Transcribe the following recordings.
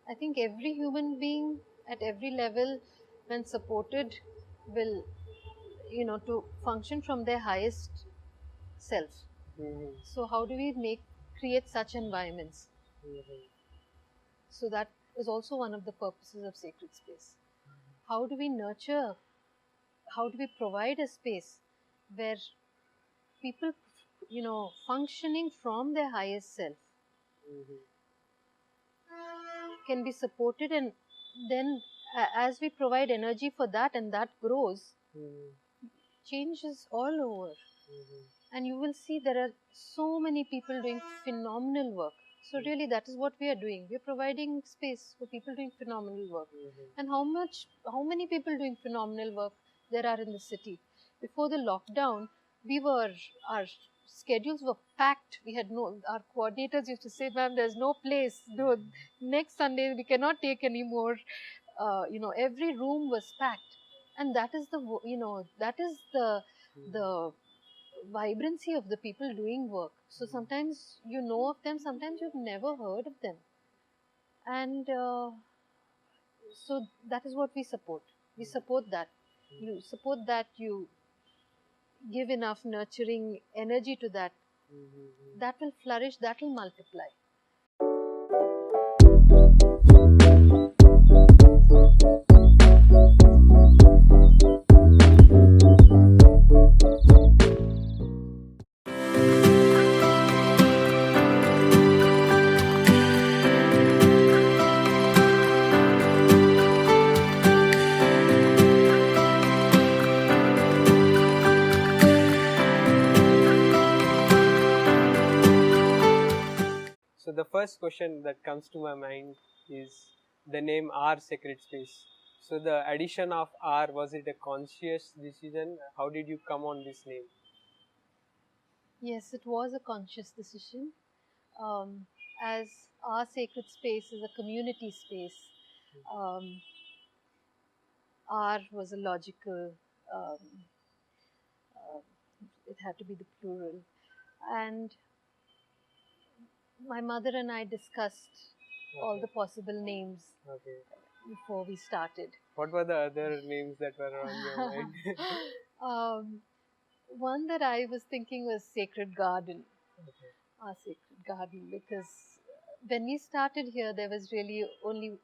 I think every human being at every level, when supported, will, to function from their highest self. So how do we create such environments? So that is also one of the purposes of sacred space. How do we nurture, how do we provide a space where people, functioning from their highest self can be supported, and then as we provide energy for that and that grows, change is all over. And you will see there are so many people doing phenomenal work. So really that is what we are doing. We are providing space for people doing phenomenal work. And how many people doing phenomenal work there are in the city. Before the lockdown, our schedules were packed. We had our coordinators used to say, ma'am, there's no place. No, next Sunday we cannot take any more. Every room was packed. And that is the vibrancy of the people doing work. So sometimes you know of them, sometimes you've never heard of them. And so that is what we support. We support that. You support that, you give enough nurturing energy to that. That will flourish, that will multiply. So the first question that comes to my mind is the name Our Sacred Space. So the addition of R, was it a conscious decision? How did you come on this name? Yes, it was a conscious decision. As Our Sacred Space is a community space, R was a logical, it had to be the plural. And my mother and I discussed all the possible names before we started. What were the other names that were on your mind? One that I was thinking was Sacred Garden. Our Sacred Garden, because when we started here, there was really only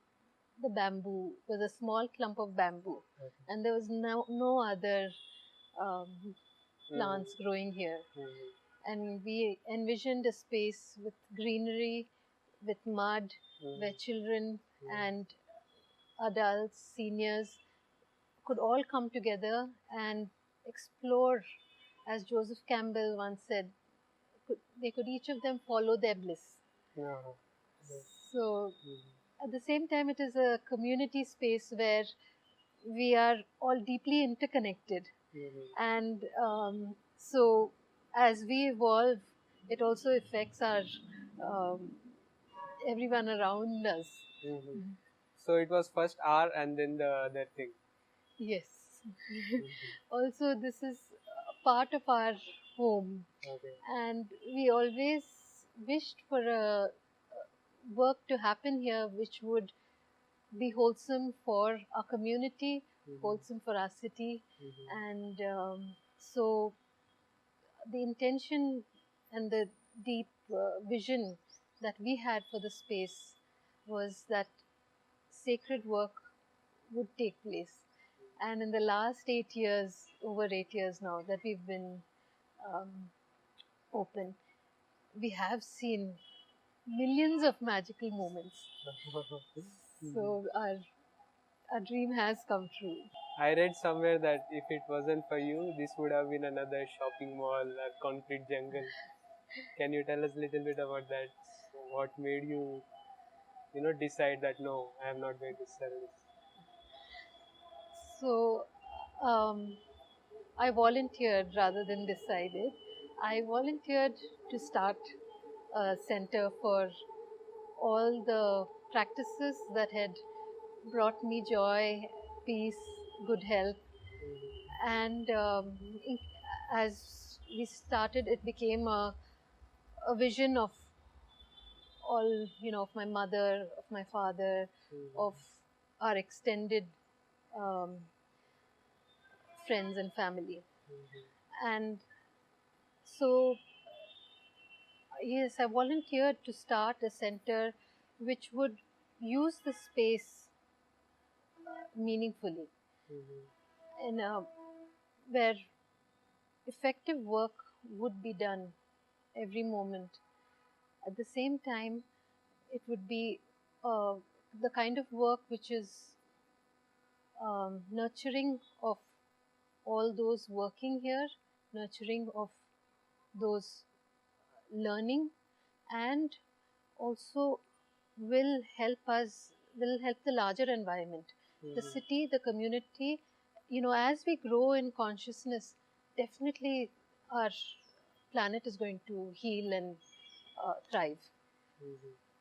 the bamboo, was a small clump of bamboo, and there was no other plants growing here. And we envisioned a space with greenery, with mud, where children and adults, seniors could all come together and explore, as Joseph Campbell once said, they could each of them follow their bliss. So at the same time, it is a community space where we are all deeply interconnected. And so as we evolve, it also affects our everyone around us. So it was first R and then the other thing. Yes. Also, this is part of our home. And we always wished for a work to happen here which would be wholesome for our community, wholesome for our city. And so the intention and the deep vision that we had for the space was that sacred work would take place. And in the last 8 years, over 8 years now that we've been open, we have seen millions of magical moments. So our dream has come true. I read somewhere that if it wasn't for you, this would have been another shopping mall or concrete jungle. Can you tell us a little bit about that? What made you, decide that no, I am not going to sell this? So I volunteered rather than decided. I volunteered to start a center for all the practices that had brought me joy, peace, good health. And as we started, it became a vision of all, of my mother, of my father, of our extended friends and family. And so, yes, I volunteered to start a center which would use the space meaningfully, in where effective work would be done every moment. At the same time, it would be the kind of work which is nurturing of all those working here, nurturing of those learning, and also will help the larger environment, the city, the community. As we grow in consciousness, definitely our planet is going to heal and thrive.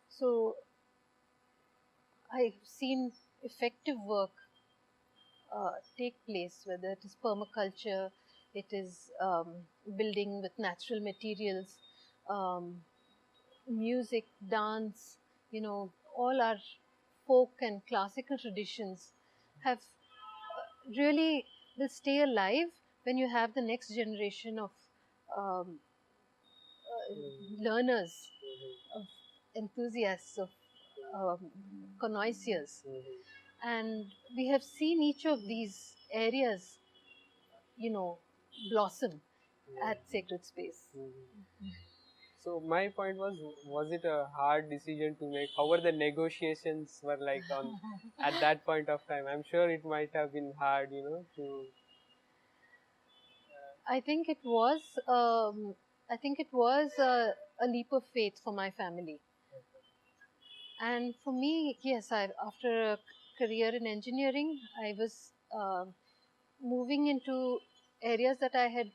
So I've seen effective work take place, whether it is permaculture, it is building with natural materials, music, dance, all our folk and classical traditions have really will stay alive when you have the next generation of um, learners, of enthusiasts, of connoisseurs. And we have seen each of these areas, blossom at Sacred Space. So my point was it a hard decision to make? How were the negotiations were like on at that point of time? I'm sure it might have been hard, to. I think it was. A leap of faith for my family, and for me, yes. After a career in engineering, I was moving into areas that I had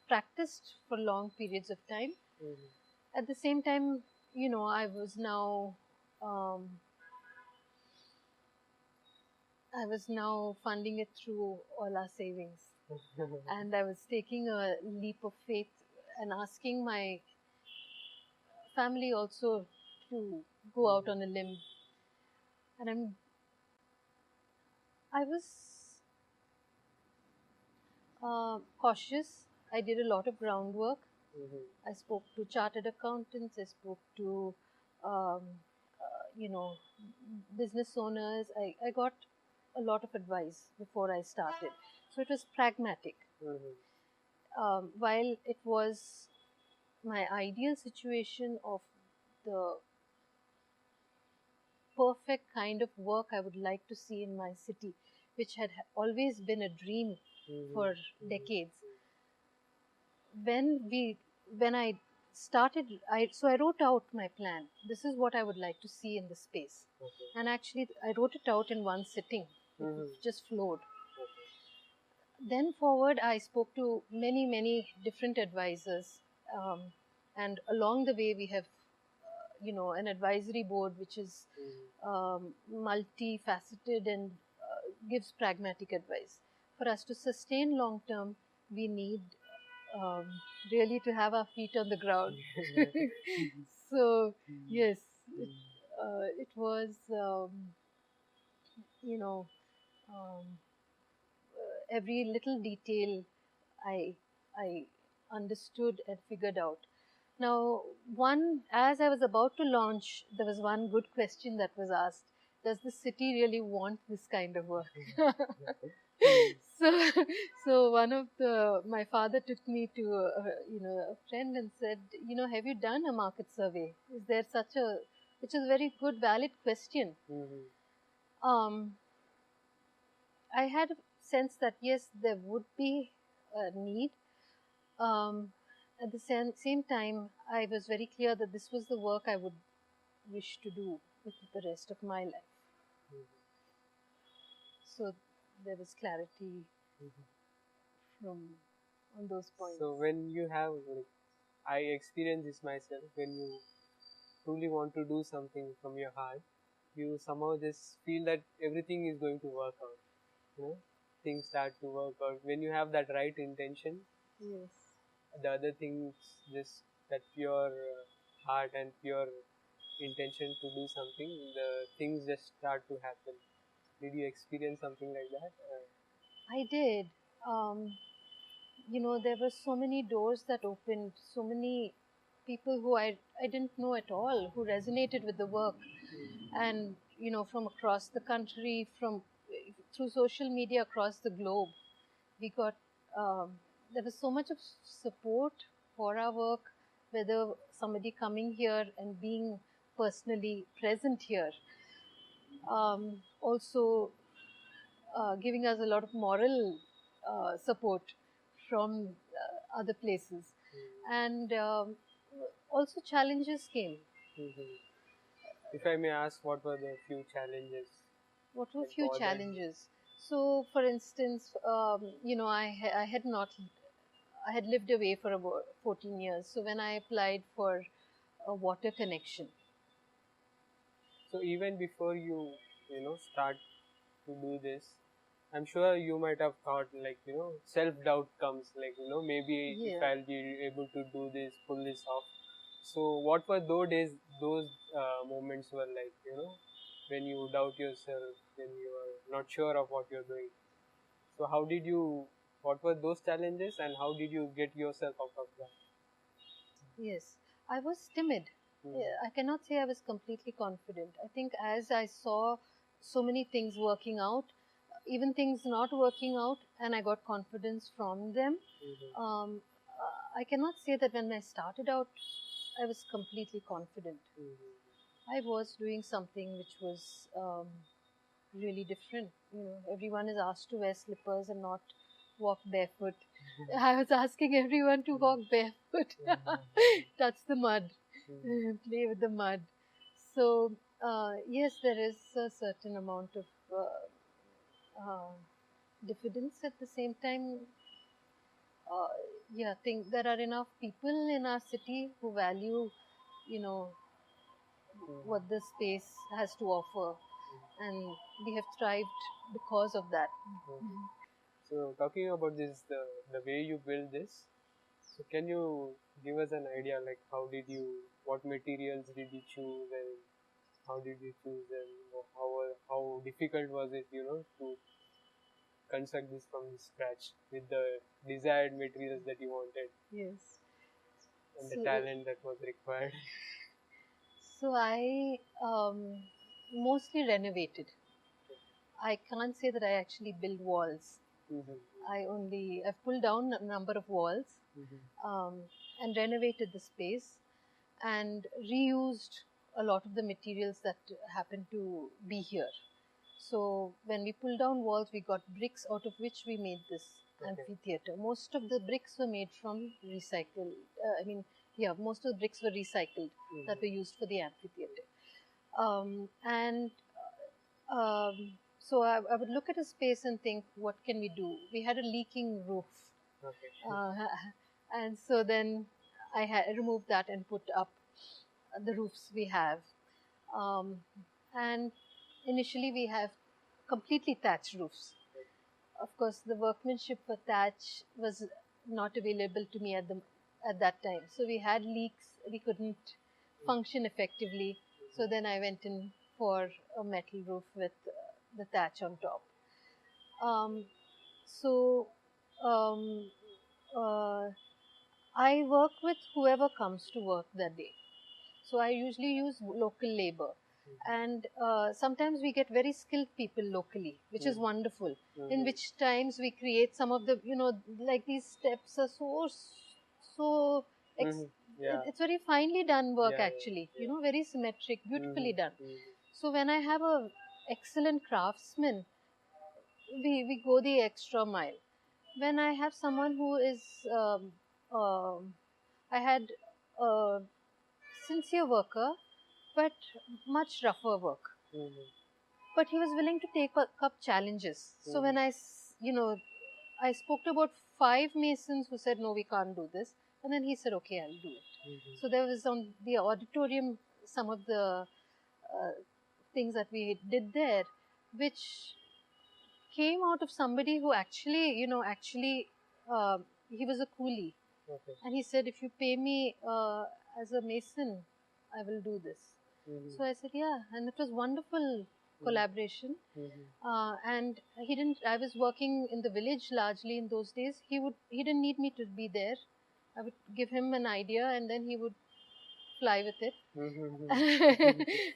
practiced for long periods of time. At the same time, I was now funding it through all our savings. And I was taking a leap of faith and asking my family also to go out on a limb. And I was cautious. I did a lot of groundwork. I spoke to chartered accountants. I spoke to, business owners. I got a lot of advice before I started. So it was pragmatic. While it was my ideal situation of the perfect kind of work I would like to see in my city, which had always been a dream for decades. When I started, I wrote out my plan. This is what I would like to see in the space, and actually I wrote it out in one sitting. It just flowed. Then forward, I spoke to many different advisors, and along the way we have an advisory board which is multifaceted and gives pragmatic advice. For us to sustain long term, we need really to have our feet on the ground. So yes, it was every little detail I understood and figured out. Now, as I was about to launch, there was one good question that was asked: does the city really want this kind of work? So my father took me to a friend and said, have you done a market survey? Is there which is a very good, valid question. I had a sense that yes, there would be a need. At the same time, I was very clear that this was the work I would wish to do with the rest of my life. So there was clarity on those points. So when you have, I experience this myself, when you truly want to do something from your heart, you somehow just feel that everything is going to work out. Things start to work out. When you have that right intention, yes, the other things, just that pure heart and pure intention to do something, the things just start to happen. Did you experience something like that? I did. There were so many doors that opened, so many people who I didn't know at all who resonated with the work. And, from across the country, through social media across the globe, we got, there was so much of support for our work, whether somebody coming here and being personally present here. Also, giving us a lot of moral support from other places. And also challenges came. If I may ask, what were the few challenges? What were few challenges? So, for instance, I had lived away for about 14 years. So when I applied for a water connection. So even before you start to do this, I'm sure you might have thought, like, self-doubt comes, like, maybe if I'll be able to do this, pull this off. So what were those days, those moments were like, when you doubt yourself, when you are not sure of what you're doing. So what were those challenges and how did you get yourself out of that? Yes, I was timid. I cannot say I was completely confident. I think as I saw so many things working out, even things not working out, and I got confidence from them. I cannot say that when I started out, I was completely confident. I was doing something which was really different. Everyone is asked to wear slippers and not walk barefoot. I was asking everyone to walk barefoot, touch the mud, play with the mud. So yes, there is a certain amount of diffidence. At the same time, I think there are enough people in our city who value, what the space has to offer, and we have thrived because of that. So talking about this, the way you build this, so can you give us an idea, like what materials did you choose, and how did you choose, and how difficult was it, to construct this from scratch with the desired materials that you wanted? Yes. And the talent that was required. So I mostly renovated. I can't say that I actually built walls. I've pulled down a number of walls and renovated the space and reused a lot of the materials that happen to be here. So when we pulled down walls, we got bricks out of which we made this amphitheater. Most of the bricks were made from recycled. Most of the bricks were recycled that were used for the amphitheater. So I would look at a space and think, what can we do? We had a leaking roof. And so then I removed that and put up the roofs we have. And initially we have completely thatched roofs. Of course, the workmanship for thatch was not available to me at that time. So we had leaks, we couldn't function effectively. So then I went in for a metal roof with the thatch on top. I work with whoever comes to work that day. So I usually use local labor. And sometimes we get very skilled people locally, which is wonderful. In which times we create some of the, like these steps are it's very finely done work actually, very symmetric, beautifully done. So when I have a excellent craftsman, we go the extra mile. When I have someone who is, I had a sincere worker, but much rougher work. But he was willing to take up challenges. So when I spoke to about 5 masons who said, no, we can't do this. And then he said, okay, I'll do it. So there was on the auditorium, some of the things that we did there, which came out of somebody who actually, he was a coolie. And he said, if you pay me as a mason, I will do this. So I said, yeah, and it was wonderful collaboration. And I was working in the village largely in those days. He didn't need me to be there. I would give him an idea and then he would fly with it.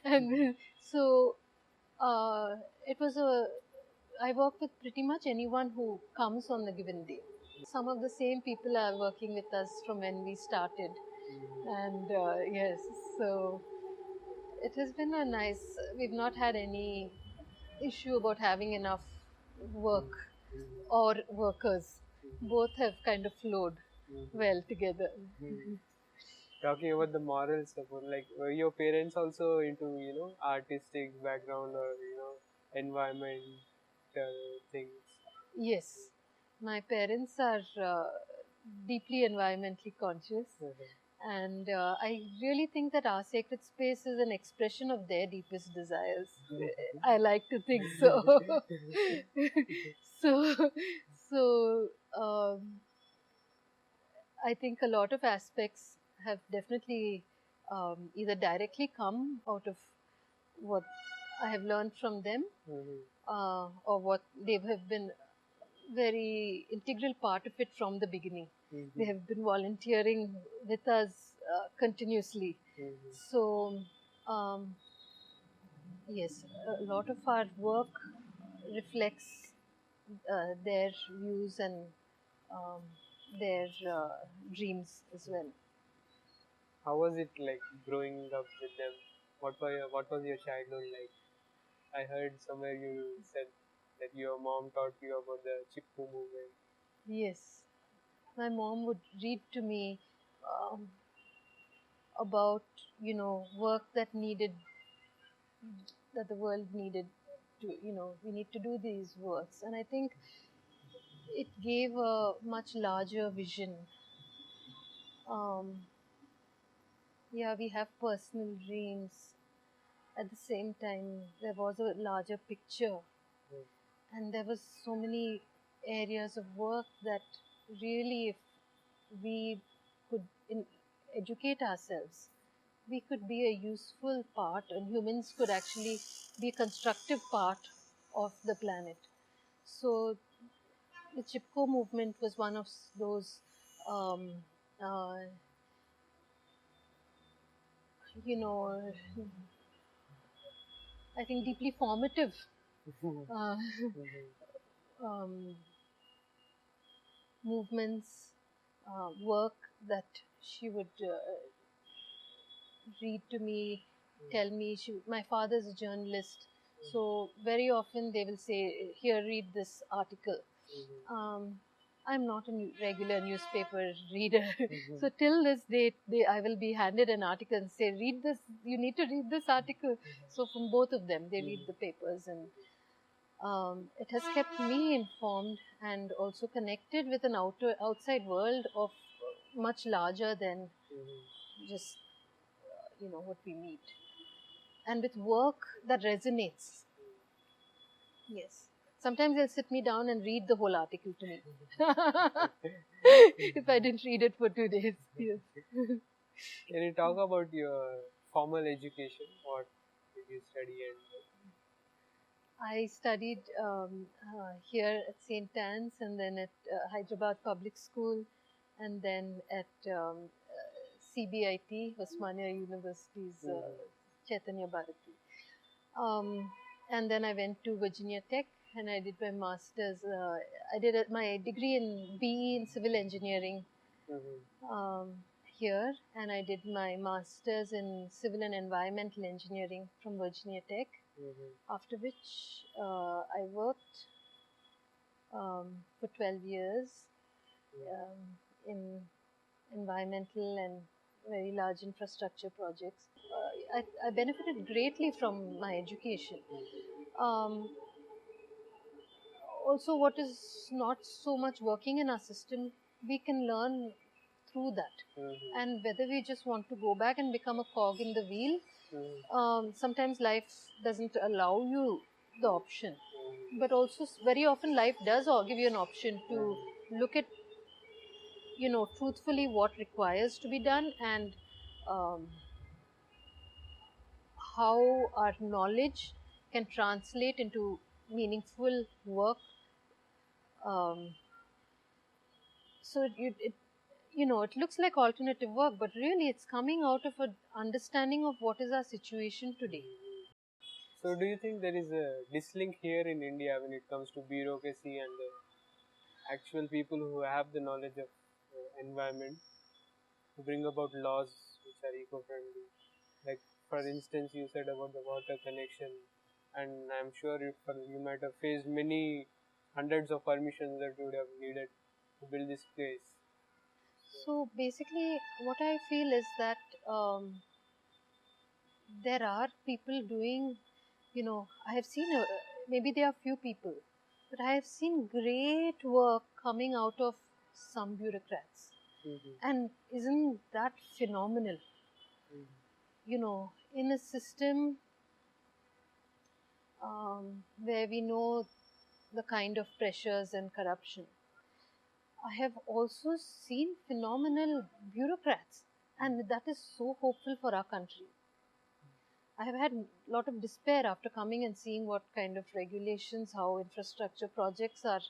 And so it was I work with pretty much anyone who comes on the given day. Some of the same people are working with us from when we started. And yes, so it has been a nice, we've not had any issue about having enough work or workers. Both have kind of flowed well together. Talking about the moral support, like were your parents also into, artistic background or, environmental things? Yes, my parents are deeply environmentally conscious. And I really think that our sacred space is an expression of their deepest desires. I like to think so. so, so I think a lot of aspects have definitely either directly come out of what I have learned from them, or what they have been very integral part of it from the beginning. They have been volunteering with us continuously. So, yes, a lot of our work reflects their views and their dreams as well. How was it like growing up with them? What was your childhood like? I heard somewhere you said that your mom taught you about the Chipko movement. Yes, my mom would read to me about work that the world needed to, we need to do these works, and I think it gave a much larger vision. Yeah, we have personal dreams. At the same time, there was a larger picture, and there was so many areas of work that really, if we could educate ourselves, we could be a useful part, and humans could actually be a constructive part of the planet. So the Chipko movement was one of those, um, uh, I think deeply formative uh, um, movements, work that she would read to me, tell me. My father's a journalist, so very often they will say, "Here, read this article." I'm not a regular newspaper reader, so till this date, I will be handed an article and say, "Read this. You need to read this article." So from both of them, they read the papers, and it has kept me informed and also connected with an outside world of much larger than just what we meet, and with work that resonates. Yes. Sometimes they'll sit me down and read the whole article to me. If I didn't read it for 2 days. Yes. Can you talk about your formal education? What did you study I studied here at St. Anne's, and then at Hyderabad Public School, and then at CBIT, Osmania University's Chaitanya Bharati. And then I went to Virginia Tech and I did my master's. I did my degree in BE in civil engineering here, and I did my master's in civil and environmental engineering from Virginia Tech. After which I worked for 12 years in environmental and very large infrastructure projects. I benefited greatly from my education. Also, what is not so much working in our system, we can learn through that. And whether we just want to go back and become a cog in the wheel, sometimes life doesn't allow you the option. But also, very often, life does give you an option to look at, truthfully what requires to be done, and how our knowledge can translate into meaningful work. So it looks like alternative work, but really it's coming out of an understanding of what is our situation today. So do you think there is a dislink here in India when it comes to bureaucracy and the actual people who have the knowledge of environment to bring about laws which are eco-friendly? Like for instance, you said about the water connection, and I'm sure you might have faced many hundreds of permissions that you would have needed to build this place. So basically, what I feel is that there are people doing, I have seen, maybe there are few people, but I have seen great work coming out of some bureaucrats. And isn't that phenomenal? In a system where we know the kind of pressures and corruption, I have also seen phenomenal bureaucrats, and that is so hopeful for our country. I have had a lot of despair after coming and seeing what kind of regulations, how infrastructure projects are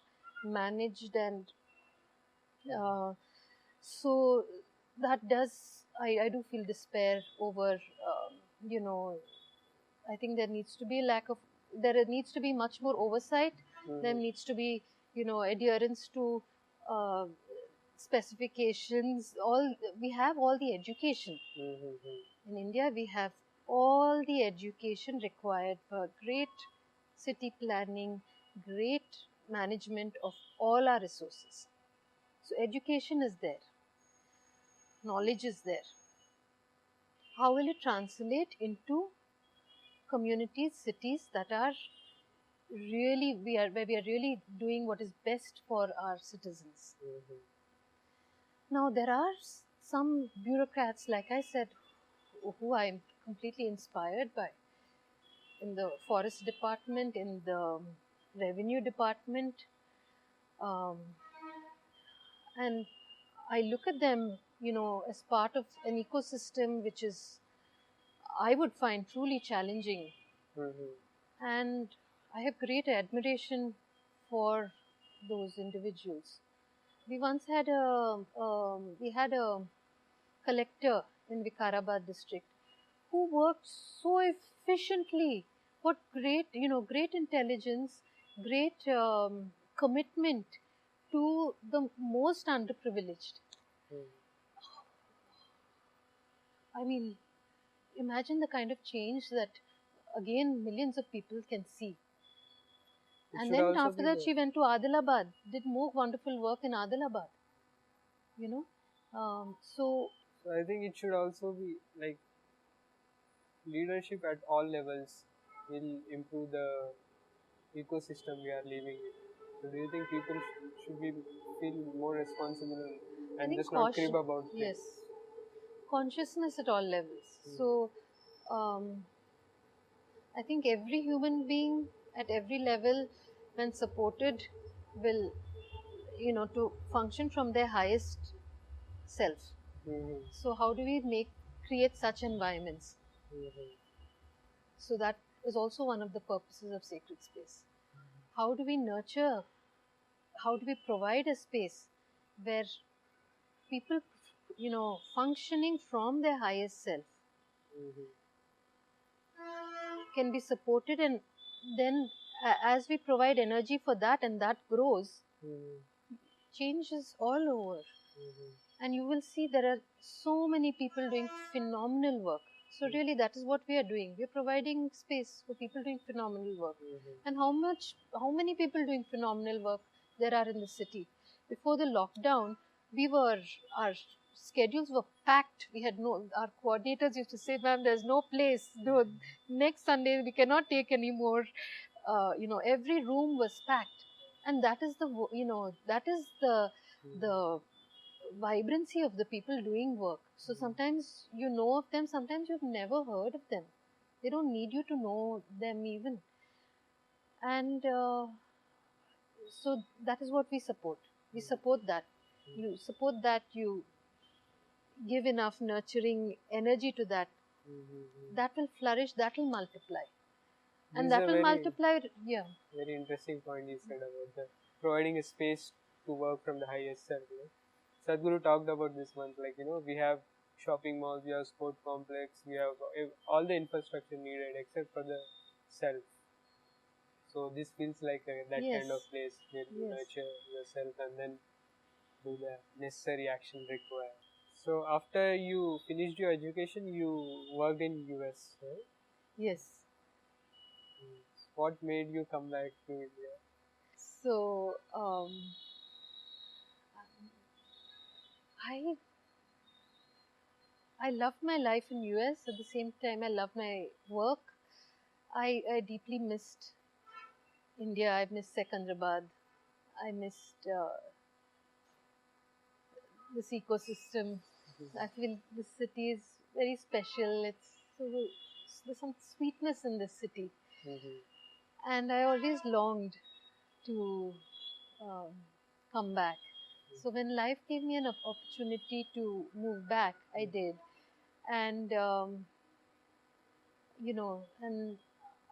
managed, and so that does, I do feel despair over, I think there needs to be there needs to be much more oversight. There needs to be, adherence to specifications. We have all the education. In India, we have all the education required for great city planning, great management of all our resources. So education is there, knowledge is there. How will it translate into communities, cities that are really, where we are really doing what is best for our citizens? Now, there are some bureaucrats, like I said, who I am completely inspired by. In the forest department, in the revenue department, and I look at them, as part of an ecosystem which is, I would find, truly challenging. And I have great admiration for those individuals. We once had we had a collector in Hyderabad district who worked so efficiently. What great intelligence, great commitment to the most underprivileged. I mean, imagine the kind of change that, again, millions of people can see. And then after that, she went to Adilabad, did more wonderful work in Adilabad. So I think it should also be like leadership at all levels will improve the ecosystem we are living in. So do you think people should be feel more responsible and just not crib about things? Yes, consciousness at all levels. So I think every human being at every level, when supported, will, to function from their highest self. So how do we create such environments? So that is also one of the purposes of sacred space. How do we nurture, how do we provide a space where people, functioning from their highest self can be supported, and then as we provide energy for that and that grows, change is all over. And you will see there are so many people doing phenomenal work. So really that is what we are doing. We are providing space for people doing phenomenal work. And how many people doing phenomenal work there are in the city. Before the lockdown, our schedules were packed. We had our coordinators used to say, ma'am, there's no place. No, next Sunday we cannot take any more. Every room was packed. And that is the vibrancy of the people doing work. So sometimes you know of them, sometimes you've never heard of them. They don't need you to know them even. And so that is what we support. We support that. You support that, you give enough nurturing energy to that. that will flourish, that will multiply. This And is that a will very, multiply, yeah. very interesting point you said about the providing a space to work from the highest self. You know? Sadhguru talked about this once, like, you know, we have shopping malls, we have sport complex, we have all the infrastructure needed except for the self. So this feels like that Yes. kind of place where you Yes. nurture yourself and then do the necessary action required. So after you finished your education, you worked in US, right? Yes. What made you come back to India? So, I love my life in US. At the same time, I love my work. I deeply missed India. I missed Secunderabad. I missed this ecosystem. I feel this city is very special. There's some sweetness in this city, and I always longed to um, come back. So when life gave me an opportunity to move back, I did, and and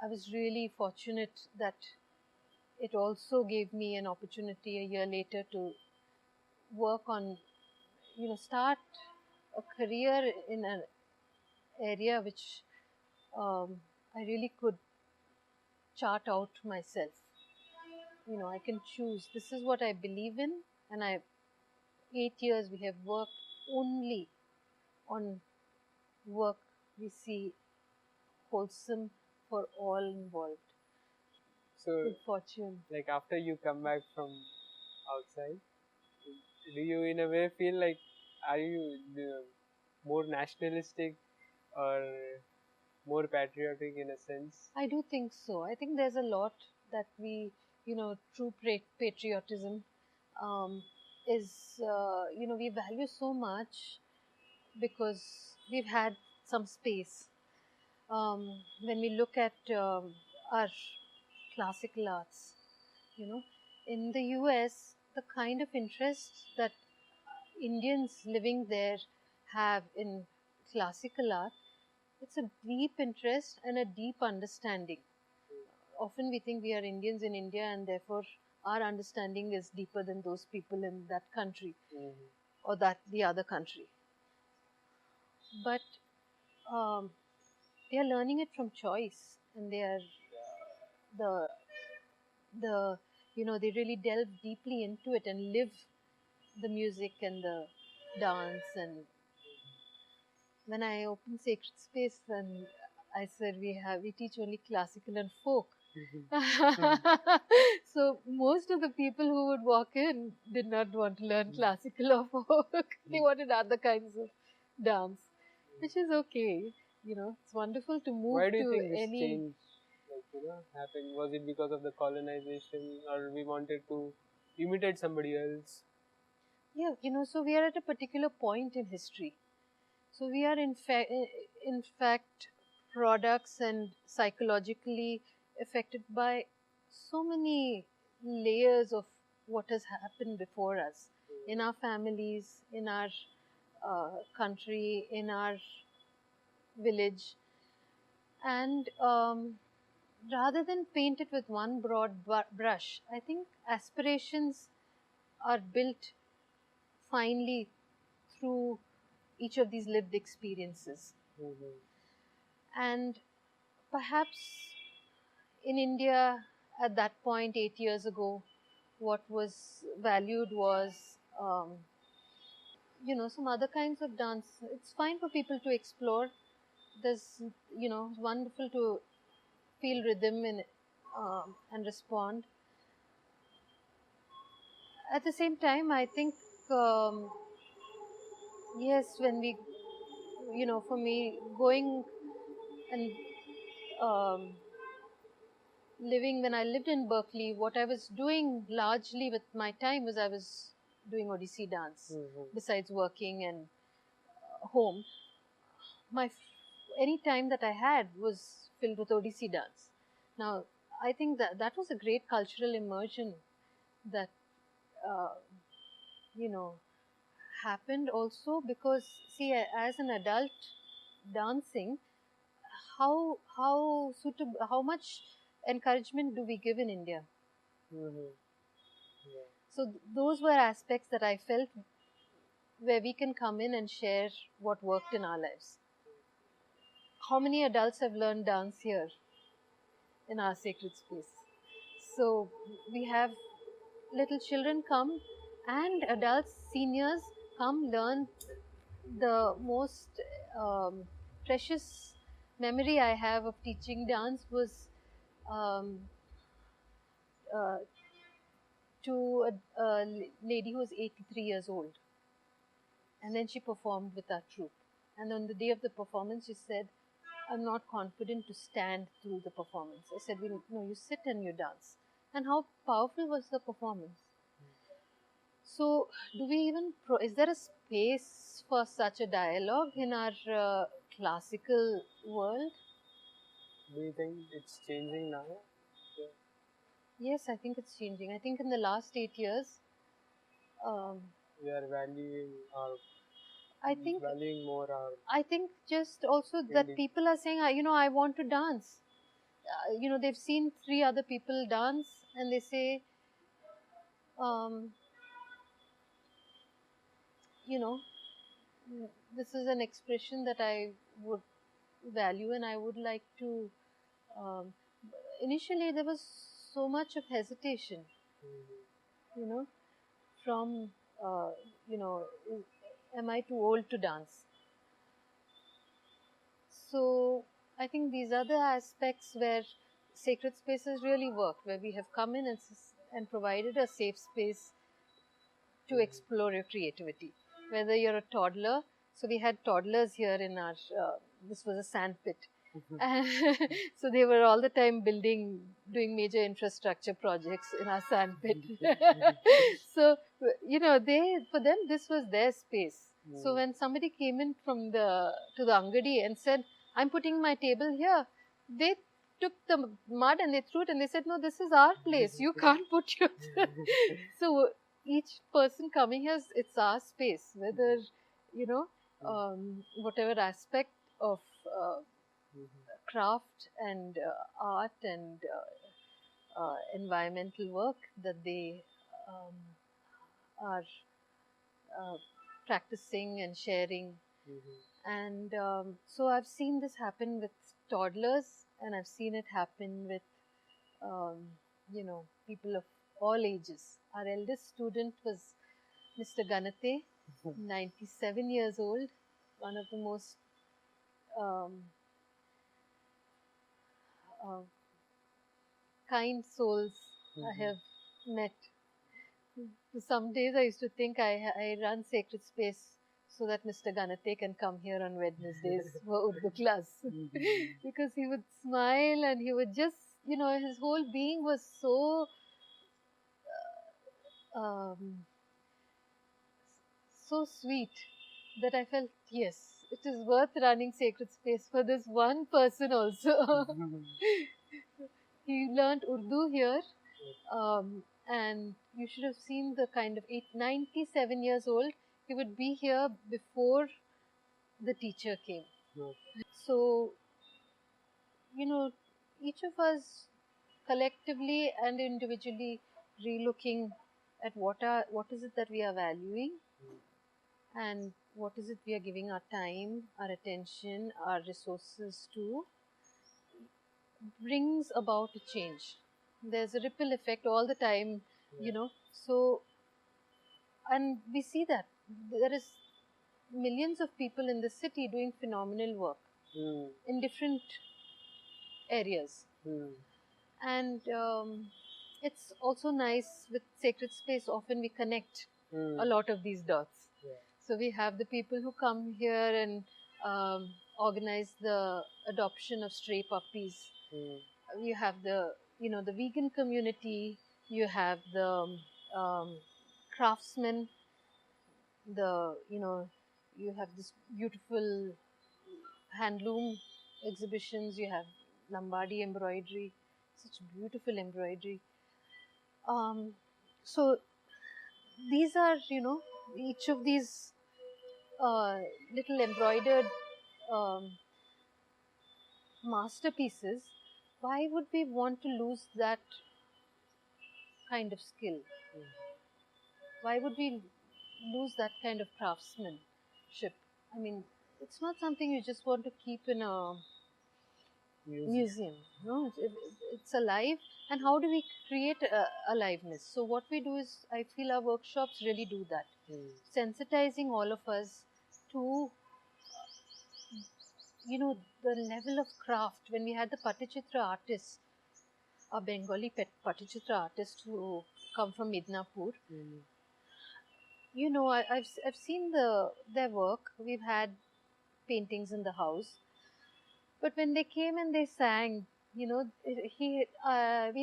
I was really fortunate that it also gave me an opportunity a year later to work on, start a career in an area which I really could chart out myself. I can choose. This is what I believe in, and 8 years we have worked only on work we see wholesome for all involved. So, Good fortune. like after you come back from outside, do you in a way feel like, are you more nationalistic or more patriotic in a sense? I do think so. I think there's a lot that true patriotism is, we value so much because we've had some space. When we look at our classical arts, in the US, the kind of interest that Indians living there have in classical art, it's a deep interest and a deep understanding. Often we think we are Indians in India and therefore our understanding is deeper than those people in that country or the other country. But they are learning it from choice, and they are they really delve deeply into it and live the music and the dance. And when I opened Sacred Space, and I said we teach only classical and folk. So most of the people who would walk in did not want to learn classical or folk. They wanted other kinds of dance, which is okay. It's wonderful to move Why do you to think this any. change, happened? Was it because of the colonization, or we wanted to imitate somebody else? Yeah, so we are at a particular point in history. So we are in fact products and psychologically affected by so many layers of what has happened before us in our families, in our country, in our village, and rather than paint it with one broad brush, I think aspirations are built finely through each of these lived experiences. And perhaps in India at that point 8 years ago, what was valued was, some other kinds of dance. It's fine for people to explore. There's, it's wonderful to feel rhythm and respond. At the same time, I think, yes, when we, for me, going and when I lived in Berkeley, what I was doing largely with my time was I was doing Odissi dance. Besides working and home, any time that I had was filled with Odissi dance. Now, I think that was a great cultural immersion that, uh, you know, happened also because, see, as an adult dancing, how suitable, how much encouragement do we give in India? Yeah. So those were aspects that I felt where we can come in and share what worked in our lives. How many adults have learned dance here in our sacred space? So we have little children come and adults, seniors come learn. The most precious memory I have of teaching dance was um, uh, to a lady who was 83 years old. And then she performed with our troupe. And on the day of the performance, she said, I'm not confident to stand through the performance. I said, well, no, you sit and you dance. And how powerful was the performance? So, do we even, is there a space for such a dialogue in our classical world? Do you think it's changing now? Yes, I think it's changing. I think in the last 8 years, we are valuing more our. I think just also that people are saying, I want to dance. They've seen 3 other people dance and they say, this is an expression that I would value and I would like to. Initially, there was so much of hesitation, from, am I too old to dance? So, I think these are the aspects where sacred spaces really work, where we have come in and provided a safe space to explore your creativity. Whether you're a toddler, so we had toddlers here in our, this was a sand pit. So they were all the time doing major infrastructure projects in our sand pit. So, for them, this was their space. So when somebody came in to the Angadi and said, I'm putting my table here, they took the mud and they threw it and they said, no, this is our place. You can't put your... So each person coming here, it's our space, whether, whatever aspect of craft and art and environmental work that they are practicing and sharing. And so I've seen this happen with toddlers and I've seen it happen with, people of all ages. Our eldest student was Mr. Ganate, 97 years old, one of the most kind souls I have met. So some days I used to think I run sacred space so that Mr. Ganate can come here on Wednesdays for Urdu class. Because he would smile and he would just, his whole being was so so sweet that I felt, yes, it is worth running sacred space for this one person also. He learned Urdu here, and you should have seen the kind of 97 years old. He would be here before the teacher came. So, each of us collectively and individually relooking at what is it that we are valuing and what is it we are giving our time, our attention, our resources to, brings about a change. There's a ripple effect all the time, so, and we see that there is millions of people in the city doing phenomenal work in different areas. And it's also nice with sacred space, often we connect a lot of these dots. So we have the people who come here and organize the adoption of stray puppies. You have the vegan community, you have the craftsmen, you have this beautiful handloom exhibitions, you have Lambadi embroidery, such beautiful embroidery. So these are, each of these little embroidered masterpieces, why would we want to lose that kind of skill? Why would we lose that kind of craftsmanship? I mean, it's not something you just want to keep in a museum. No, it's alive. And how do we create aliveness? So what we do is, I feel our workshops really do that. Sensitizing all of us to, the level of craft. When we had the Pattachitra artists, a Bengali Pattachitra artist who come from Midnapur, I've seen their work. We've had paintings in the house, but when they came and they sang, we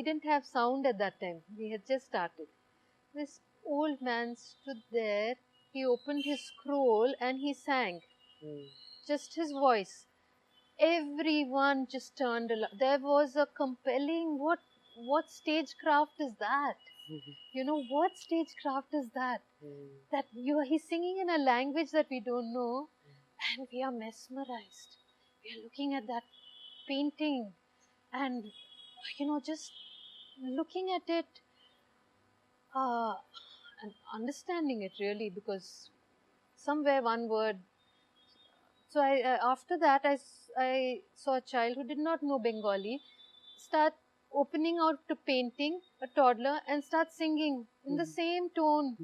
didn't have sound at that time. We had just started. This old man stood there. He opened his scroll and he sang. Just his voice. Everyone just turned. There was a compelling. What stagecraft is that? What stagecraft is that? That he's singing in a language that we don't know, and we are mesmerized. We are looking at that painting, and just looking at it and understanding it really, because somewhere one word. So after that I saw a child who did not know Bengali start opening out to painting, a toddler, and start singing in the same tone.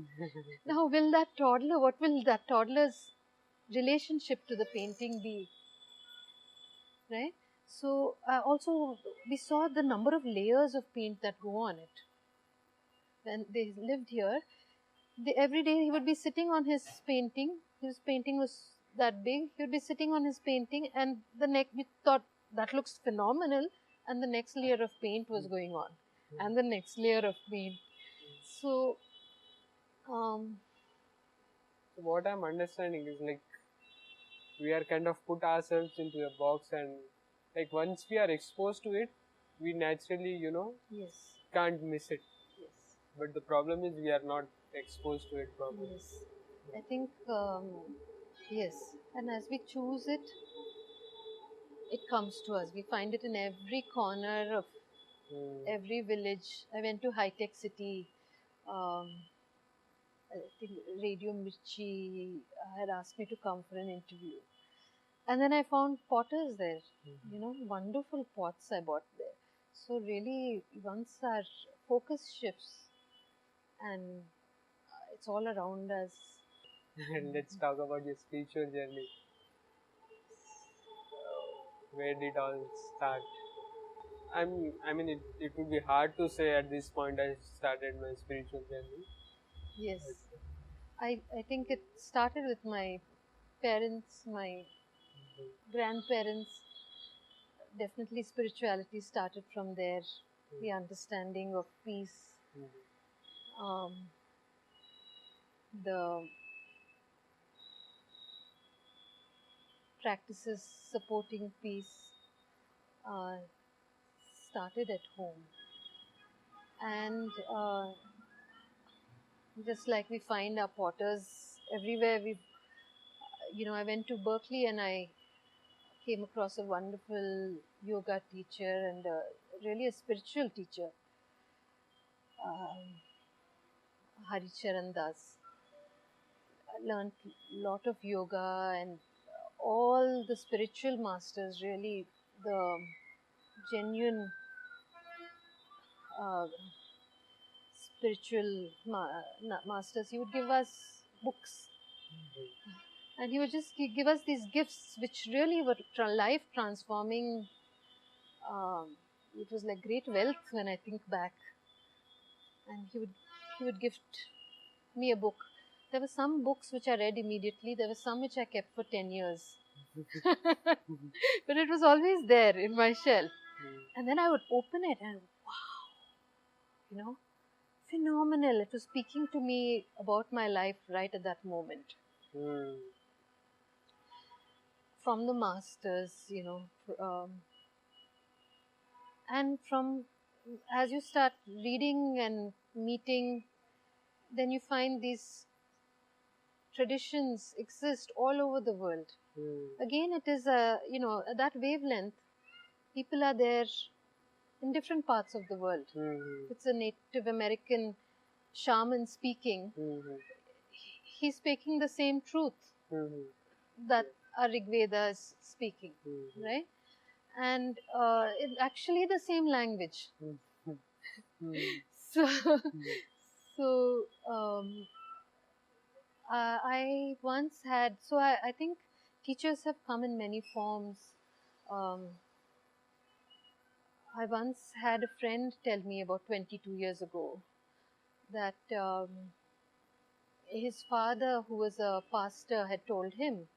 Now, what will that toddler's relationship to the painting be? Right? So, also, we saw the number of layers of paint that go on it. When they lived here, every day he would be sitting on his painting. His painting was that big. He would be sitting on his painting, and we thought that looks phenomenal. And the next layer of paint was going on, and the next layer of paint. So, what I'm understanding is, like, we are kind of put ourselves into a box, and like once we are exposed to it, we naturally, yes, can't miss it. Yes. But the problem is we are not exposed to it properly. Yes. I think, yes. And as we choose it, it comes to us. We find it in every corner of every village. I went to high-tech city. I think Radio Mirchi had asked me to come for an interview. And then I found potters there. Wonderful pots I bought there. So really, once our focus shifts and it's all around us. And let's talk about your spiritual journey. Where did it all start? I mean, it would be hard to say at this point I started my spiritual journey. Yes. I think it started with my parents, my grandparents. Definitely spirituality started from there. The understanding of peace. The practices supporting peace started at home. And just like we find our potters everywhere, I went to Berkeley and I came across a wonderful yoga teacher and really a spiritual teacher, Haricharan. I learned a lot of yoga and all the spiritual masters, really the genuine spiritual masters. He would give us books. And he would just give us these gifts which really were life transforming. It was like great wealth when I think back. And he would gift me a book. There were some books which I read immediately. There were some which I kept for 10 years. But it was always there in my shelf. And then I would open it and wow, phenomenal. It was speaking to me about my life right at that moment. From the masters, and from, as you start reading and meeting, then you find these traditions exist all over the world. Again, it is that wavelength people are there in different parts of the world. Mm-hmm. It's a Native American shaman speaking. Mm-hmm. He's speaking the same truth Mm-hmm. that our Rig Veda is speaking, Mm-hmm. right? And it's actually the same language. Mm-hmm. So, so I once had, so I think teachers have come in many forms. I once had a friend tell me about 22 years ago that his father, who was a pastor, had told him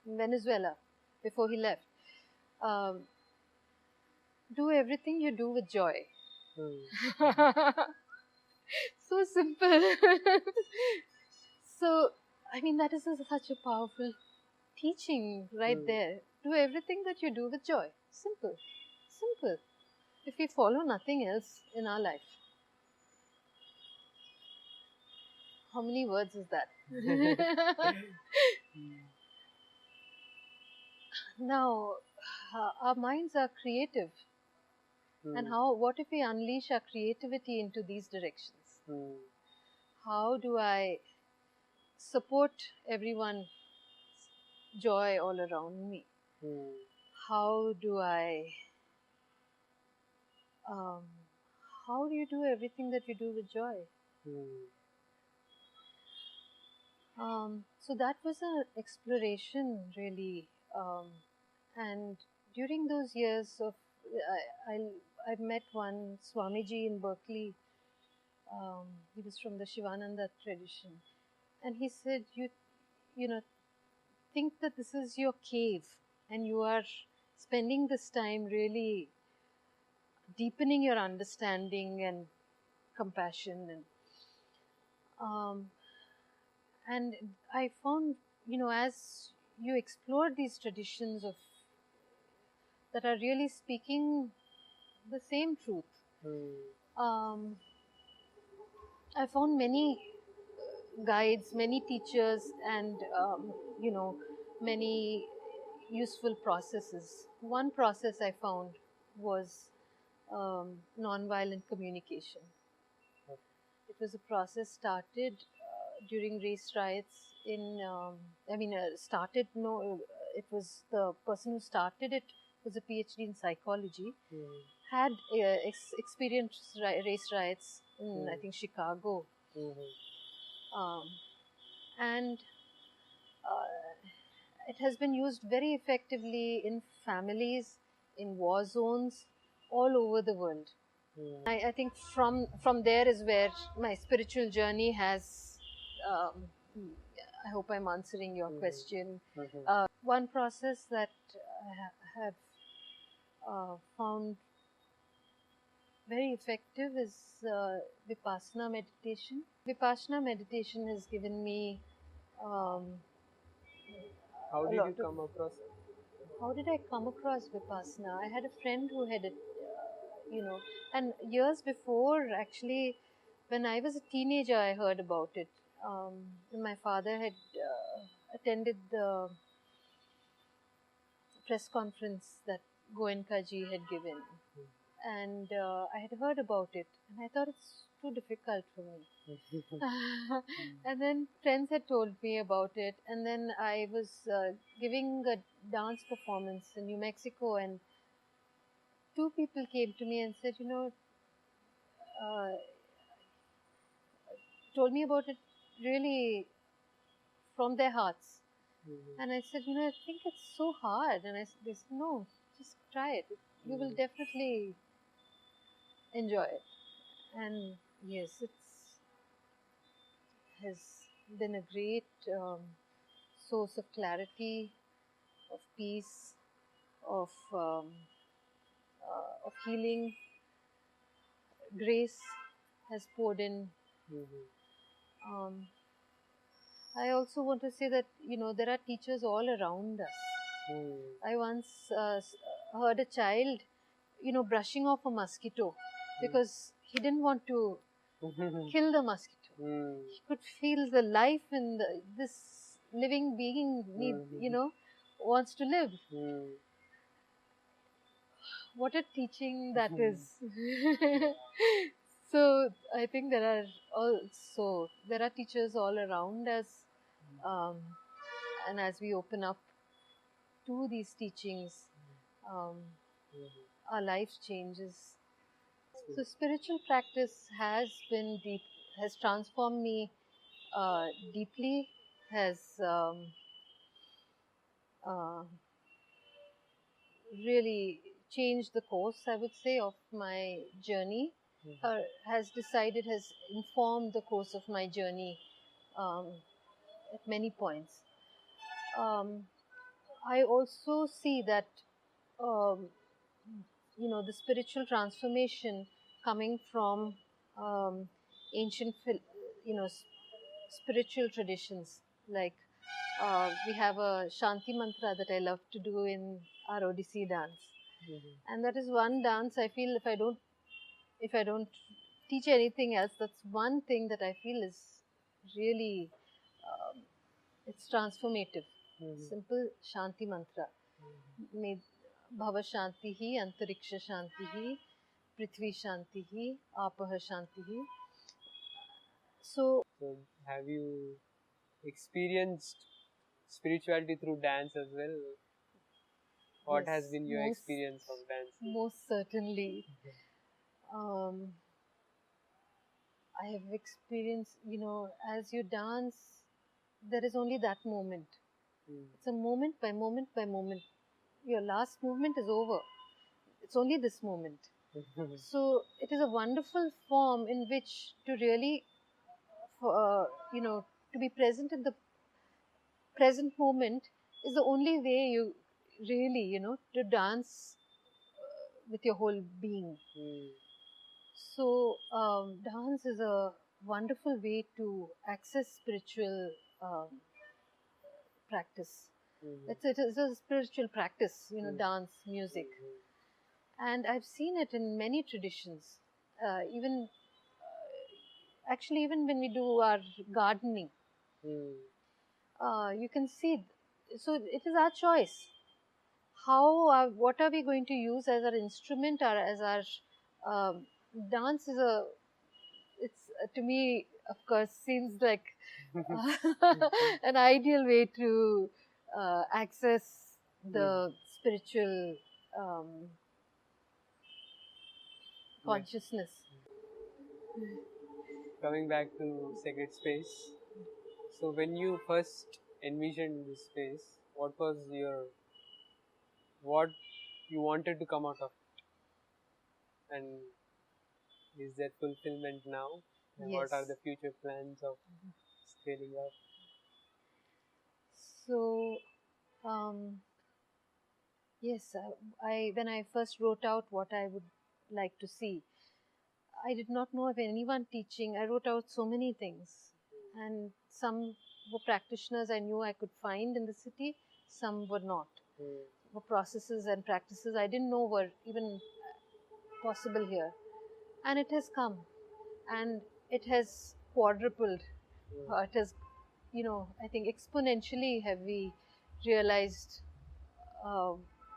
in Venezuela before he left, um, do everything you do with joy. So simple. So, I mean, that is such a powerful teaching right there. Do everything that you do with joy. Simple. Simple. If we follow nothing else in our life. How many words is that? Now, our minds are creative. And what if we unleash our creativity into these directions? How do I support everyone's joy all around me? How do how do you do everything that you do with joy? So that was an exploration, really. And during those years of, I met one Swamiji in Berkeley. He was from the Sivananda tradition, and he said, you know, think that this is your cave, and you are spending this time really deepening your understanding and compassion, and I found, as you explore these traditions of that are really speaking the same truth, I found many guides, many teachers, and many useful processes. One process I found was nonviolent communication. It was a process started during race riots in, it was the person who started it was a PhD in psychology, had experienced race riots in, I think, Chicago. And it has been used very effectively in families, in war zones, all over the world. I think from there is where my spiritual journey has. I hope I'm answering your question. One process that I have found very effective is vipassana meditation. Vipassana meditation has given me. How did you come across it? How did I come across vipassana? I had a friend who had and years before, actually, when I was a teenager, I heard about it. My father had attended the press conference that Goenkaji had given, and I had heard about it, and I thought it's too difficult for me. And then friends had told me about it, and then I was giving a dance performance in New Mexico, and two people came to me and said, told me about it really from their hearts. And I said, I think it's so hard. And they said, no, just try it. You will definitely enjoy it. And yes, it has been a great source of clarity, of peace, of healing. Grace has poured in. I also want to say that, there are teachers all around us. I once heard a child, brushing off a mosquito because he didn't want to kill the mosquito. He could feel the life in this living being wants to live. what a teaching that is. So I think there are teachers all around us, um, and as we open up to these teachings, um, our life changes. So spiritual practice has transformed me deeply, has uh, really changed the course, I would say, of my journey. Has informed the course of my journey at many points. I also see that um, the spiritual transformation coming from um, ancient spiritual traditions, like we have a Shanti mantra that I love to do in our Odissi dance, and that is one dance I feel if I don't teach anything else, that's one thing that I feel is really it's transformative. Simple Shanti mantra. May Bhava Shantihi, Antariksha Shantihi, Prithvi Shantihi, Apaha Shantihi. So have you experienced spirituality through dance as well? What yes, has been your experience of dance? Most certainly. I have experienced, as you dance, there is only that moment. It's a moment by moment by moment. Your last movement is over. It's only this moment. So it is a wonderful form in which to really, to be present in the present moment is the only way you really, to dance with your whole being. So dance is a wonderful way to access spiritual practice. It's a spiritual practice, dance, music. And I've seen it in many traditions. Even when we do our gardening, you can see. So it is our choice. What are we going to use as our instrument or as our dance it's to me, of course, seems like an ideal way to access the spiritual consciousness. Coming back to sacred space, so when you first envisioned this space, what you wanted to come out of it? And is there fulfillment now? And Yes. what are the future plans of scaling up? So, yes, when I first wrote out what I would like to see, I did not know of anyone teaching. I wrote out so many things, and some were practitioners I knew I could find in the city, some were not. Were processes and practices I didn't know were even possible here. And it has come, and it has quadrupled. It has, I think exponentially have we realized uh,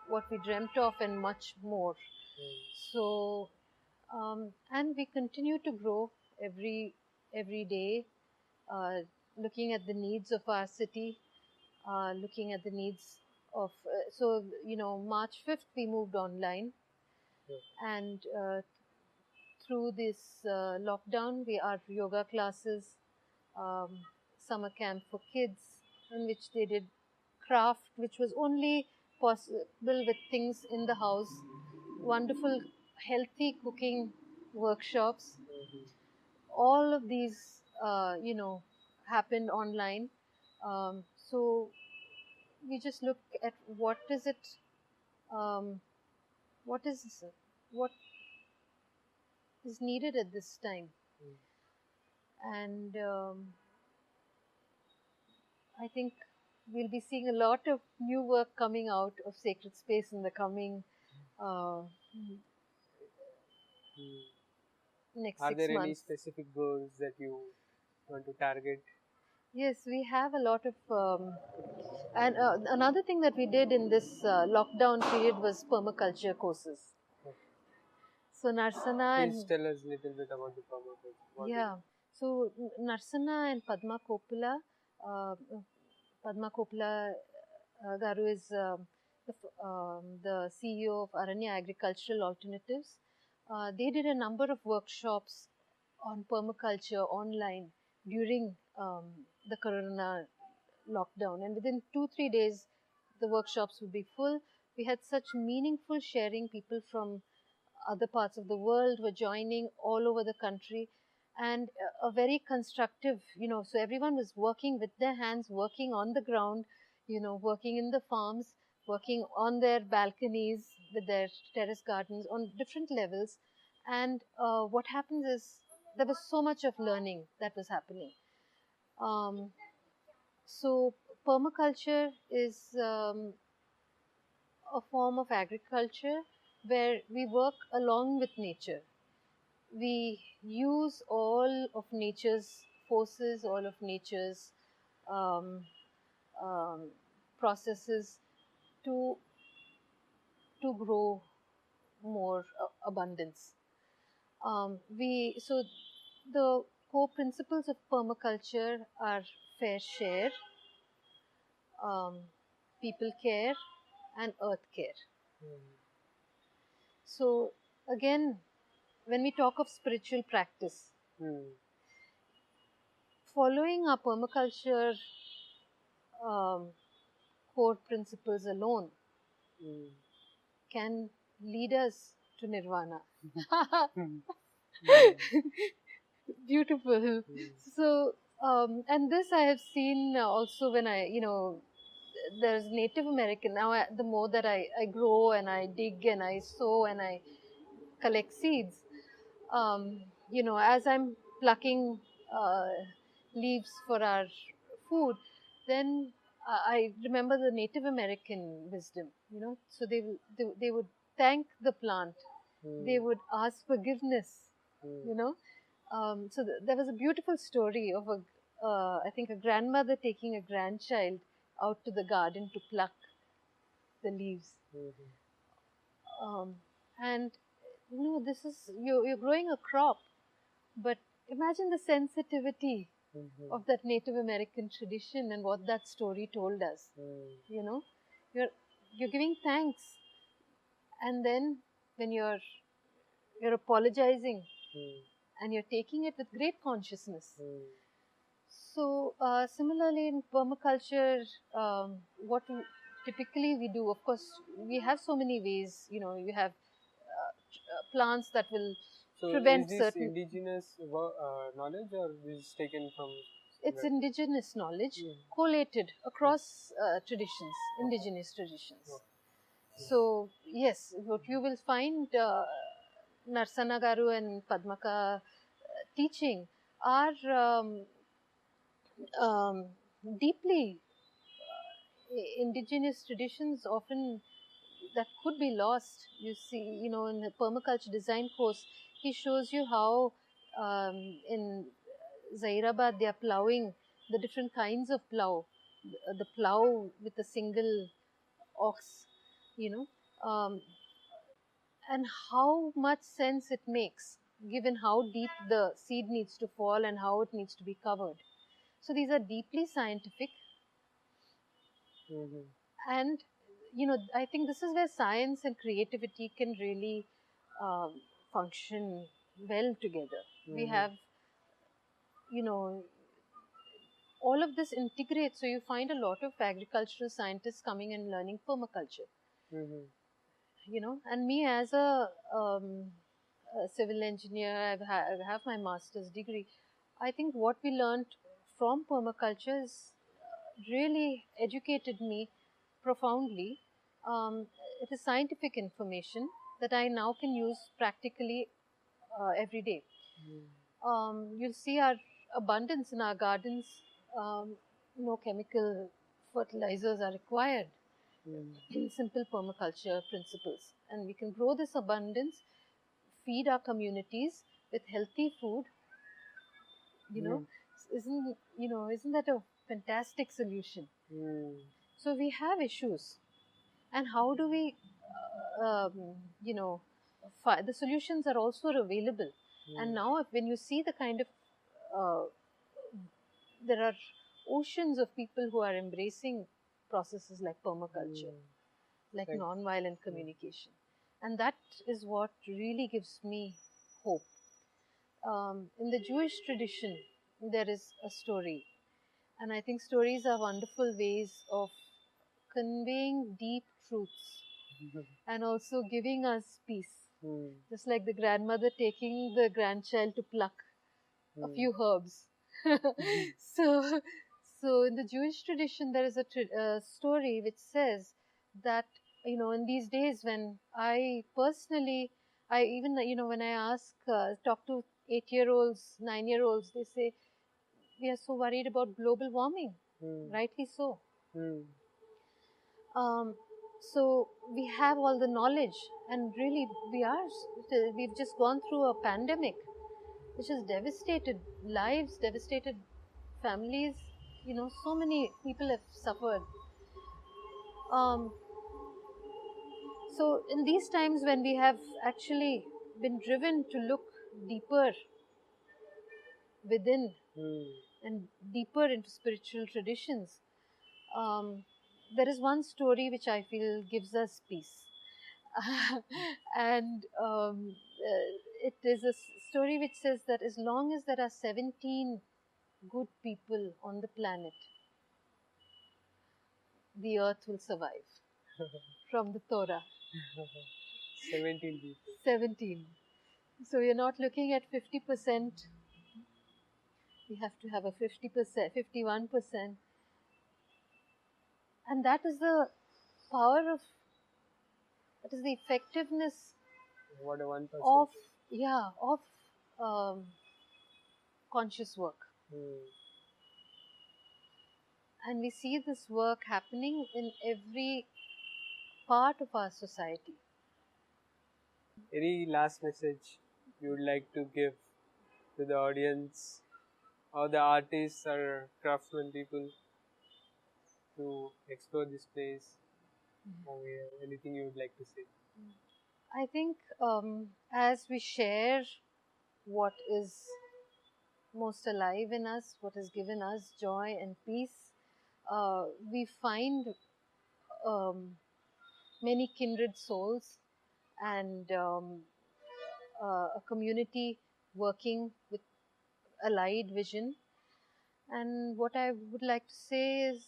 what we dreamt of and much more. So, and we continue to grow every day, looking at the needs of our city, looking at the needs of. March 5th we moved online, and through this lockdown, we are yoga classes, um, summer camp for kids, in which they did craft, which was only possible with things in the house. Wonderful, healthy cooking workshops. All of these, happened online. So we just look at what is it, what is what is needed at this time, and I think we'll be seeing a lot of new work coming out of sacred space in the coming next 6 months. Are there any specific goals that you want to target? Yes, we have a lot of and another thing that we did in this lockdown period was permaculture courses. So Narsana Please tell us a little bit about the permaculture. Yeah. So Narsana and Padma Kopula, Garu is the CEO of Aranya Agricultural Alternatives. They did a number of workshops on permaculture online during the corona lockdown, and within 2-3 days the workshops would be full. We had such meaningful sharing. People from other parts of the world were joining all over the country, and a very constructive, so everyone was working with their hands, working on the ground, working in the farms, working on their balconies with their terrace gardens on different levels. And what happens is there was so much of learning that was happening. So permaculture is a form of agriculture where we work along with nature. We use all of nature's forces, all of nature's um, um, processes to grow more abundance. So the core principles of permaculture are fair share, people care, and earth care. So again, when we talk of spiritual practice, following our permaculture core principles alone can lead us to nirvana. Beautiful. So, and this I have seen also when there's Native American. Now, the more that I grow and I dig and I sow and I collect seeds, as I'm plucking uh, leaves for our food, then I remember the Native American wisdom, so they would thank the plant, they would ask forgiveness, so there was a beautiful story of I think a grandmother taking a grandchild out to the garden to pluck the leaves. And this is you're growing a crop, but imagine the sensitivity of that Native American tradition and what that story told us. You're giving thanks, and then when you're apologizing, and you're taking it with great consciousness. So similarly in permaculture, what typically we do, of course, we have so many ways. You have plants that will prevent is this certain indigenous knowledge, or is this taken from it's indigenous knowledge collated across traditions, indigenous traditions. So yes, what you will find Narsana Garu and Padmaka teaching are deeply indigenous traditions, often that could be lost. You see, in the permaculture design course, he shows you how in Hyderabad they are ploughing the different kinds of plough, the plough with a single ox, and how much sense it makes given how deep the seed needs to fall and how it needs to be covered. So these are deeply scientific. And I think this is where science and creativity can really function well together. We have all of this integrates, so you find a lot of agricultural scientists coming and learning permaculture. And me as a civil engineer, I have my master's degree. I think what we learned from permaculture has really educated me profoundly. It is scientific information that I now can use practically every day. You'll see our abundance in our gardens. No chemical fertilizers are required. Simple permaculture principles, and we can grow this abundance, feed our communities with healthy food. Isn't that a fantastic solution? So we have issues, and how do we the solutions are also available. And now when you see the kind of there are oceans of people who are embracing processes like permaculture, like non-violent communication, and that is what really gives me hope. In the Jewish tradition, there is a story, and I think stories are wonderful ways of conveying deep truths and also giving us peace. Just like the grandmother taking the grandchild to pluck a few herbs. so, so in the Jewish tradition, there is a story which says that, in these days when I personally, when I talk to 8-year-olds, 9-year-olds, they say, we are so worried about global warming. Rightly so. So we have all the knowledge, and really we've just gone through a pandemic which has devastated lives, devastated families. So many people have suffered. So in these times when we have actually been driven to look deeper within and deeper into spiritual traditions, there is one story which I feel gives us peace. And it is a story which says that as long as there are 17 good people on the planet, the earth will survive. From the Torah. 17 people. 17. So you're not looking at 50%. We have to have a 50%, 51%. And that is the power of, that is the effectiveness What a 1%. of conscious work. And we see this work happening in every part of our society. Any last message you would like to give to the audience or the artists or craftsmen people to explore this place? Anything you would like to say? I think as we share what is most alive in us, what has given us joy and peace, we find many kindred souls and a community working with allied vision. And what I would like to say is,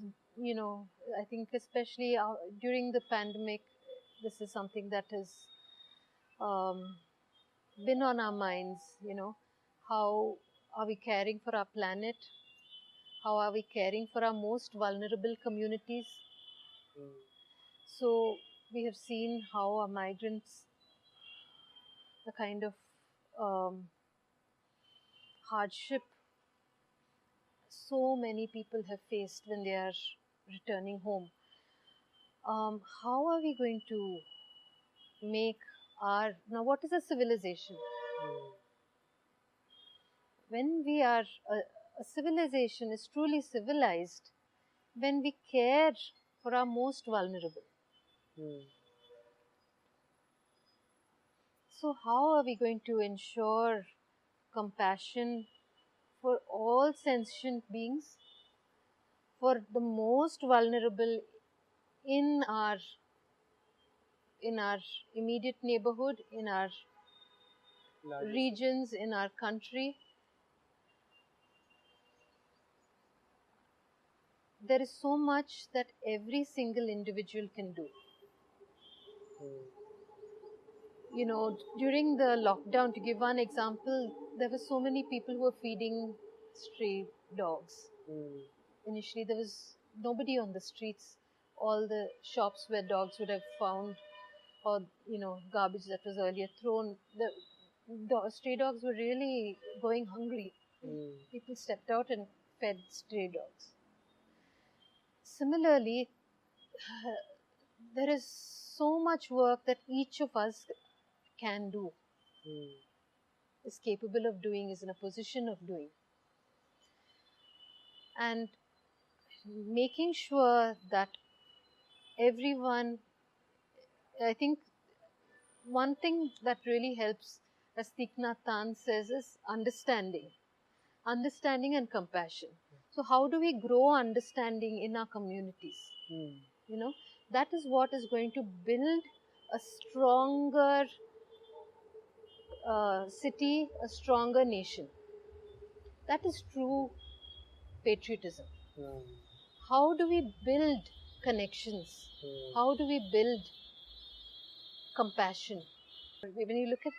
I think especially during the pandemic, this is something that has been on our minds. How are we caring for our planet? How are we caring for our most vulnerable communities? So we have seen how our migrants, the kind of hardship so many people have faced when they are returning home. How are we going to make now what is a civilization? When we are, a civilization is truly civilized when we care for our most vulnerable. So how are we going to ensure compassion for all sentient beings, for the most vulnerable in our immediate neighborhood, in our regions, in our country? There is so much that every single individual can do. During the lockdown, to give one example, there were so many people who were feeding stray dogs. Initially, there was nobody on the streets. All the shops where dogs would have found, or garbage that was earlier thrown, the stray dogs were really going hungry. People stepped out and fed stray dogs. Similarly, there is so much work that each of us can do, is capable of doing, is in a position of doing. And making sure that everyone, I think one thing that really helps, as Thich Nhat Hanh says, is understanding and compassion. So how do we grow understanding in our communities? You know, that is what is going to build a stronger city, a stronger nation. That is true patriotism. How do we build connections? How do we build compassion? When you look at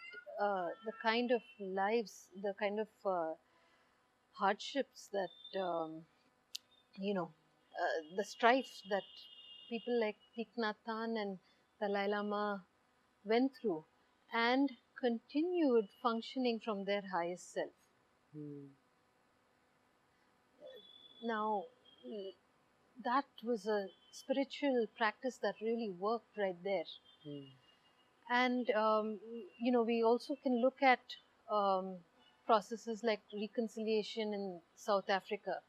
the kind of lives, the kind of hardships that, the strife that people like Thich Nhat Hanh and Dalai Lama went through and continued functioning from their highest self. Now, that was a spiritual practice that really worked right there. And, we also can look at processes like reconciliation in South Africa.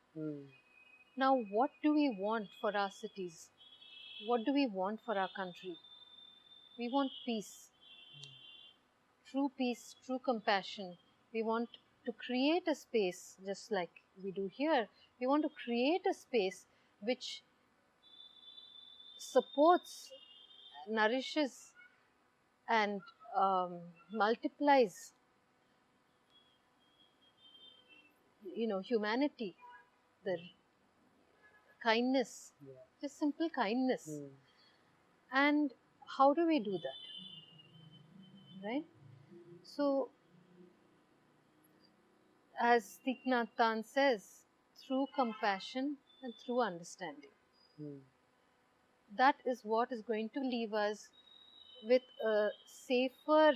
Now, what do we want for our cities? What do we want for our country? We want peace, true compassion. We want to create a space, just like we do here. We want to create a space which supports, nourishes, and multiplies, humanity, the kindness, just simple kindness. And how do we do that? Right? So, as Thich Nhat Hanh says, through compassion and through understanding. That is what is going to leave us with a safer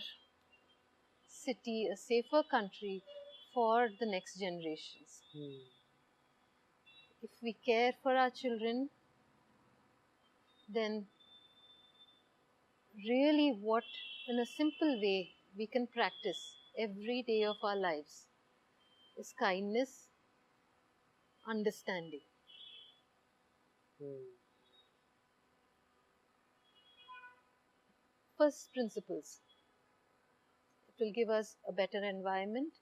city, a safer country for the next generations. If we care for our children, then really what, in a simple way, we can practice every day of our lives is kindness, understanding. First principles. It will give us a better environment.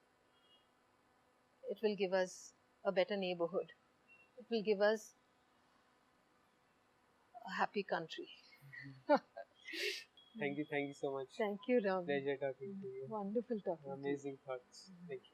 It will give us a better neighborhood. It will give us a happy country. Thank you so much. Thank you, Ram. Pleasure talking to you. Wonderful talking to you. Amazing thoughts. Thank you.